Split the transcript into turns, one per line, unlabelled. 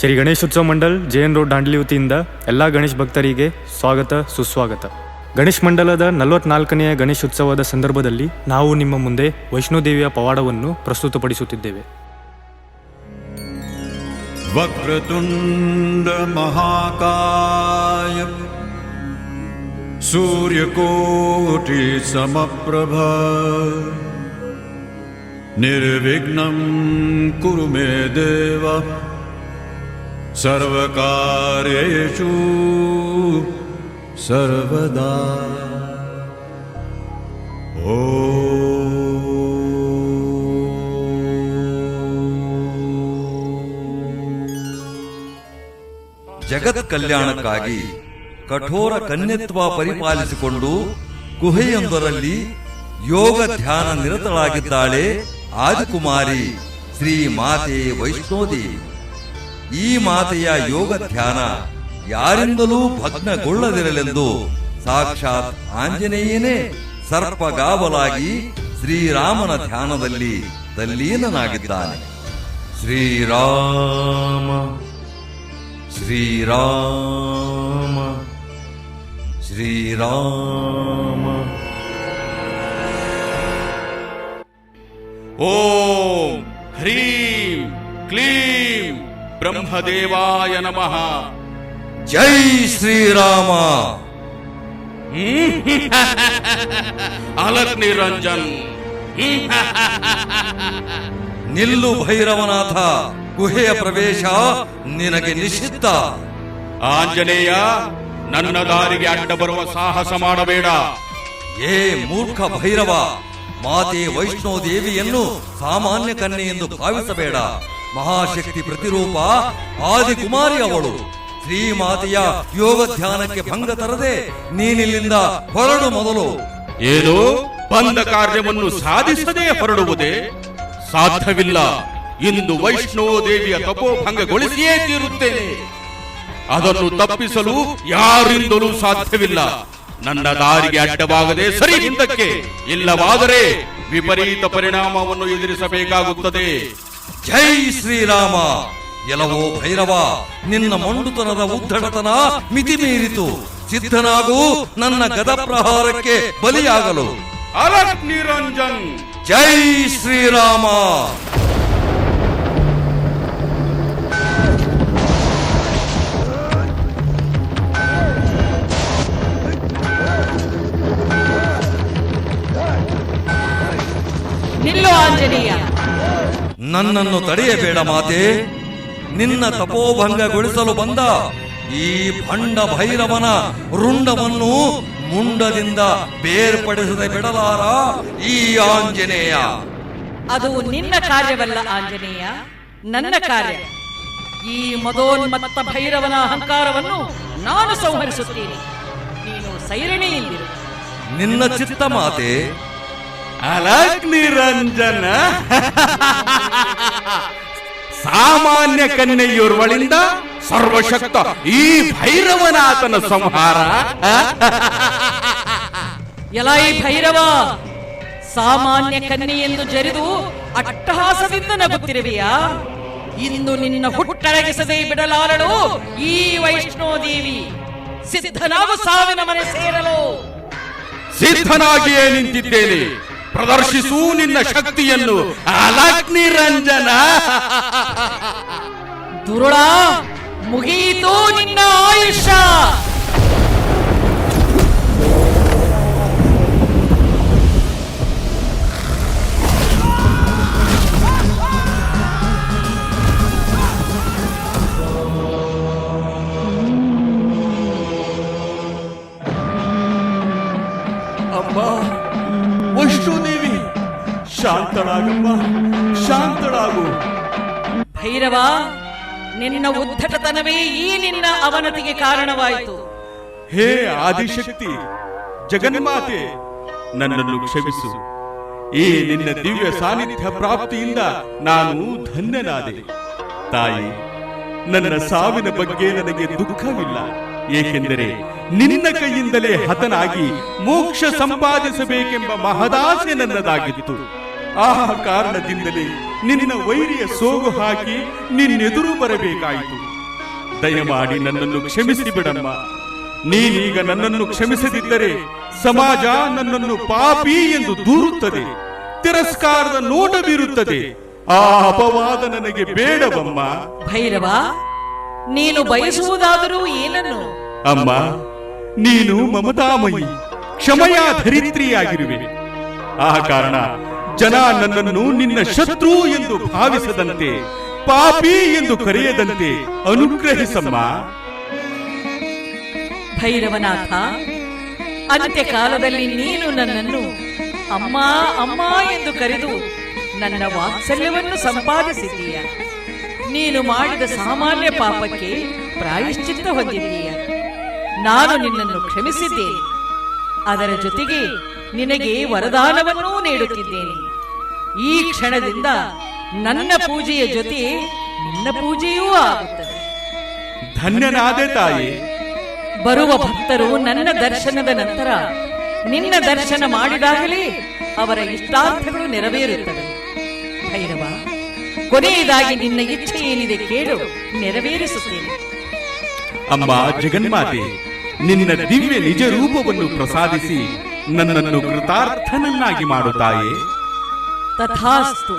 Shri Ganeshotsav Mandal J. Road Dandeli ವತಿಯಿಂದ ಎಲ್ಲ ಗಣೇಶ ಭಕ್ತರಿಗೆ ಸ್ವಾಗತ ಸುಸ್ವಾಗತ. ಗಣೇಶ ಮಂಡಲದ 44ನೆಯ ಗಣೇಶೋತ್ಸವದ ಸಂದರ್ಭದಲ್ಲಿ ನಾವು ನಿಮ್ಮ ಮುಂದೆ ವೈಷ್ಣೋದೇವಿಯ ಪವಾಡವನ್ನು ಪ್ರಸ್ತುತಪಡಿಸುತ್ತಿದ್ದೇವೆ.
ವಕ್ರತುಂಡ ಮಹಾಕಾಯ ಸೂರ್ಯಕೋಟಿ ಸಮಪ್ರಭ ನಿರ್ವಿಘ್ನಂ ಕುರು ಮೇ ದೇವ ಸರ್ವಕಾರ್ಯೇಷು ಸರ್ವದಾ.
ಜಗತ್ ಕಲ್ಯಾಣಕ್ಕಾಗಿ ಕಠೋರ ಕನ್ಯತ್ವ ಪರಿಪಾಲಿಸಿಕೊಂಡು ಗುಹೆಯೊಂದರಲ್ಲಿ ಯೋಗ ಧ್ಯಾನ ನಿರತಳಾಗಿದ್ದಾಳೆ ಆದಿಕುಮಾರಿ ಶ್ರೀ ಮಾತೆ ವೈಷ್ಣೋದೇವಿ. ಈ ಮಾತೆಯ ಯೋಗ ಧ್ಯಾನ ಯಾರಿಂದಲೂ ಭಗ್ನಗೊಳ್ಳದಿರಲೆಂದು ಸಾಕ್ಷಾತ್ ಆಂಜನೇಯನೇ ಸರ್ಪಗಾವಲಾಗಿ ಶ್ರೀರಾಮನ ಧ್ಯಾನದಲ್ಲಿ ತಲ್ಲೀನನಾಗಿದ್ದಾನೆ. ಶ್ರೀರಾಮ ಶ್ರೀರಾಮ ಶ್ರೀರಾಮ.
ಓಂ ಹ್ರೀಂ ಕ್ಲೀಂ ಬ್ರಹ್ಮದೇವಾಯ ನಮಃ.
ಜೈ ಶ್ರೀರಾಮ.
ಅಲಕ್ ನಿರಂಜನ್.
ನಿಲ್ಲು ಭೈರವನಾಥ, ಗುಹೆಯ ಪ್ರವೇಶ ನಿನಗೆ ನಿಷಿದ್ಧ.
ಆಂಜನೇಯ, ನನ್ನ ದಾರಿಗೆ ಅಡ್ಡ ಬರುವ ಸಾಹಸ ಮಾಡಬೇಡ.
ಏ ಮೂರ್ಖ ಭೈರವ, ಮಾತೆ ವೈಷ್ಣೋದೇವಿಯನ್ನು ಸಾಮಾನ್ಯ ಕನ್ಯೆ ಎಂದು ಭಾವಿಸಬೇಡ. ಮಹಾಶಕ್ತಿ ಪ್ರತಿರೂಪ ಆದಿಕುಮಾರಿ ಅವಳು. ಶ್ರೀಮಾತೆಯ ಯೋಗ ಧ್ಯಾನಕ್ಕೆ ಭಂಗ ತರದೆ ನೀನಿಲ್ಲಿಂದ ಹೊರಡು ಮೊದಲು.
ಏನು, ಬಂದ ಕಾರ್ಯವನ್ನು ಸಾಧಿಸದೆ ಹೊರಡುವುದೇ? ಸಾಧ್ಯವಿಲ್ಲ. ಇಂದು ವೈಷ್ಣೋದೇವಿಯ ತಪೋಭಂಗಗೊಳಿಸಿಯೇ ತೀರುತ್ತೇನೆ. ಅದನ್ನು ತಪ್ಪಿಸಲು ಯಾರಿಂದಲೂ ಸಾಧ್ಯವಿಲ್ಲ. ನನ್ನ ದಾರಿಗೆ ಅಡ್ಡವಾಗದೆ ಸರಿ ಹಿಂದಕ್ಕೆ, ಇಲ್ಲವಾದರೆ ವಿಪರೀತ ಪರಿಣಾಮವನ್ನು ಎದುರಿಸಬೇಕಾಗುತ್ತದೆ.
ಜೈ ಶ್ರೀರಾಮ. ಎಲ್ಲವೋ ಭೈರವ, ನಿನ್ನ ಮೊಂಡುತನದ ಉದ್ದಡತನ ಮಿತಿ ಮೀರಿತು. ಸಿದ್ಧನಾಗೂ ನನ್ನ ಗದ ಪ್ರಹಾರಕ್ಕೆ ಬಲಿಯಾಗಲು.
ಅಲಕ್ ನಿರಂಜನ್.
ಜೈ ಶ್ರೀರಾಮ.
ನಿಲ್ಲು ಆಂಜನೇಯ.
ನನ್ನನ್ನು ತಡೆಯಬೇಡ ಮಾತೆ. ನಿನ್ನ ತಪೋಭಂಗಗೊಳಿಸಲು ಬಂದ ಈ ಭಂಡ ಭೈರವನ ರುಂಡವನ್ನು ಮುಂಡದಿಂದ ಬೇರ್ಪಡಿಸದೆ ಬಿಡಲಾರ ಈ ಆಂಜನೇಯ.
ಅದು ನಿನ್ನ ಕಾರ್ಯವಲ್ಲ ಆಂಜನೇಯ, ನನ್ನ ಕಾರ್ಯ. ಈ ಮದೋನ್ಮತ್ತ ಭೈರವನ ಅಹಂಕಾರವನ್ನು ನಾನು ಸಂಹರಿಸುತ್ತೇನೆ. ನೀನು ಸೈರಣೆಯಿಂದಿರು.
ನಿನ್ನ ಚಿತ್ತ ಮಾತೆ.
ಅಲಕ್ ನಿರಂಜನ. ಸಾಮಾನ್ಯ ಕನ್ಯೆಯೋರ್ವಳಿಂದ ಸರ್ವಶಕ್ತ ಈ ಭೈರವನಾಥನ ಸಂಹಾರ.
ಎಲೈ ಭೈರವ, ಸಾಮಾನ್ಯ ಕನ್ಯೆ ಎಂದು ಜರಿದು ಅಟ್ಟಹಾಸದಿಂದ ನಗುತ್ತಿರುವೆಯಾ? ಇಂದು ನಿನ್ನ ಹುಟ್ಟಡಗಿಸದೆ ಬಿಡಲಾರಳು ಈ ವೈಷ್ಣೋದೇವಿ. ಸಿದ್ಧನಾಗು ಸಾವಿನ ಮನೆ ಸೇರಲು.
ಸಿದ್ಧನಾಗಿಯೇ ನಿಂತಿದ್ದೇನೆ. ಪ್ರದರ್ಶಿಸು ನಿನ್ನ ಶಕ್ತಿಯನ್ನು ಅಲಕ್ ನಿರಂಜನ.
ದುರುಳ, ಮುಗಿಯಿತು ನಿನ್ನ ಆಯುಷ್ಯ.
ಅಮ್ಮ ವೈಷ್ಣೋದೇವಿ, ಶಾಂತಳಾಗಮ್ಮ, ಶಾಂತಳಾಗು.
ಭೈರವ, ನಿನ್ನ ಉದ್ದಟತನವೇ ಈ ನಿನ್ನ ಅವನತಿಗೆ ಕಾರಣವಾಯಿತು.
ಹೇ ಆದಿಶಕ್ತಿ, ಜಗನ್ಮಾತೆ, ನನ್ನನ್ನು ಕ್ಷಮಿಸು. ಈ ನಿನ್ನ ದಿವ್ಯ ಸಾನ್ನಿಧ್ಯ ಪ್ರಾಪ್ತಿಯಿಂದ ನಾನು ಧನ್ಯನಾದೆ. ತಾಯಿ, ನನ್ನ ಸಾವಿನ ಬಗ್ಗೆ ನನಗೆ ದುಃಖವಿಲ್ಲ. ಏಕೆಂದರೆ ನಿನ್ನ ಕೈಯಿಂದಲೇ ಹತನಾಗಿ ಮೋಕ್ಷ ಸಂಪಾದಿಸಬೇಕೆಂಬ ಮಹದಾಸೆ ನನ್ನದಾಗಿತ್ತು. ಆ ಕಾರಣದಿಂದಲೇ ನಿನ್ನ ವೈರಿಯ ಸೋಗು ಹಾಕಿ ನಿನ್ನೆದುರು ಬರಬೇಕಾಯಿತು. ದಯಮಾಡಿ ನನ್ನನ್ನು ಕ್ಷಮಿಸಿ ಬಿಡಮ್ಮ. ನೀನೀಗ ನನ್ನನ್ನು ಕ್ಷಮಿಸದಿದ್ದರೆ ಸಮಾಜ ನನ್ನನ್ನು ಪಾಪಿ ಎಂದು ದೂರುತ್ತದೆ, ತಿರಸ್ಕಾರದ ನೋಟ ಬೀರುತ್ತದೆ. ಆ ಅಪವಾದ ನನಗೆ ಬೇಡವಮ್ಮ.
ಭೈರವ, ನೀನು ಬಯಸುವುದಾದರೂ ಏನನ್ನು?
ಅಮ್ಮ, ನೀನು ಮಮತಾಮಯಿ, ಕ್ಷಮೆಯ ಧರಿತ್ರಿಯಾಗಿರುವೆ. ಆ ಕಾರಣ ಜನ ನನ್ನನ್ನು ನಿನ್ನ ಶತ್ರು ಎಂದು ಭಾವಿಸದಂತೆ, ಪಾಪಿ ಎಂದು ಕರೆಯದಂತೆ ಅನುಗ್ರಹಿಸಮ್ಮ.
ಭೈರವನಾಥ, ಅಂತ್ಯಕಾಲದಲ್ಲಿ ನೀನು ನನ್ನನ್ನು ಅಮ್ಮ ಅಮ್ಮ ಎಂದು ಕರೆದು ನನ್ನ ವಾತ್ಸಲ್ಯವನ್ನು ಸಂಪಾದಿಸಿದ್ದೀಯ. ನೀನು ಮಾಡಿದ ಸಾಮಾನ್ಯ ಪಾಪಕ್ಕೆ ಪ್ರಾಯಶ್ಚಿತ್ತ ಹೊಂದಿದ್ದೀಯ. ನಾನು ನಿನ್ನನ್ನು ಕ್ಷಮಿಸಿದ್ದೇನೆ. ಅದರ ಜೊತೆಗೆ ನಿನಗೆ ವರದಾನವನ್ನೂ ನೀಡುತ್ತಿದ್ದೇನೆ. ಈ ಕ್ಷಣದಿಂದ ನನ್ನ ಪೂಜೆಯ ಜೊತೆ ನಿನ್ನ ಪೂಜೆಯೂ ಆಗುತ್ತದೆ.
ಧನ್ಯನಾದೆ ತಾಯಿ.
ಬರುವ ಭಕ್ತರು ನನ್ನ ದರ್ಶನದ ನಂತರ ನಿನ್ನ ದರ್ಶನ ಮಾಡಿದಾಗಲೇ ಅವರ ಇಷ್ಟಾರ್ಥಗಳು ನೆರವೇರುತ್ತವೆ. ಭೈರವ, ಕೊನೆಯದಾಗಿ ನಿನ್ನ ಇಚ್ಛೆ ಏನಿದೆ ಕೇಳು, ನೆರವೇರಿಸುತ್ತೇನೆ.
ಅಮ್ಮ ಜಗನ್ಮಾತೆ, ನಿನ್ನ ದಿವ್ಯ ನಿಜ ರೂಪವನ್ನು ಪ್ರಸಾದಿಸಿ ನನ್ನನ್ನು ಕೃತಾರ್ಥನನ್ನಾಗಿ ಮಾಡುತ್ತಾಯೇ.
ತಥಾಸ್ತು.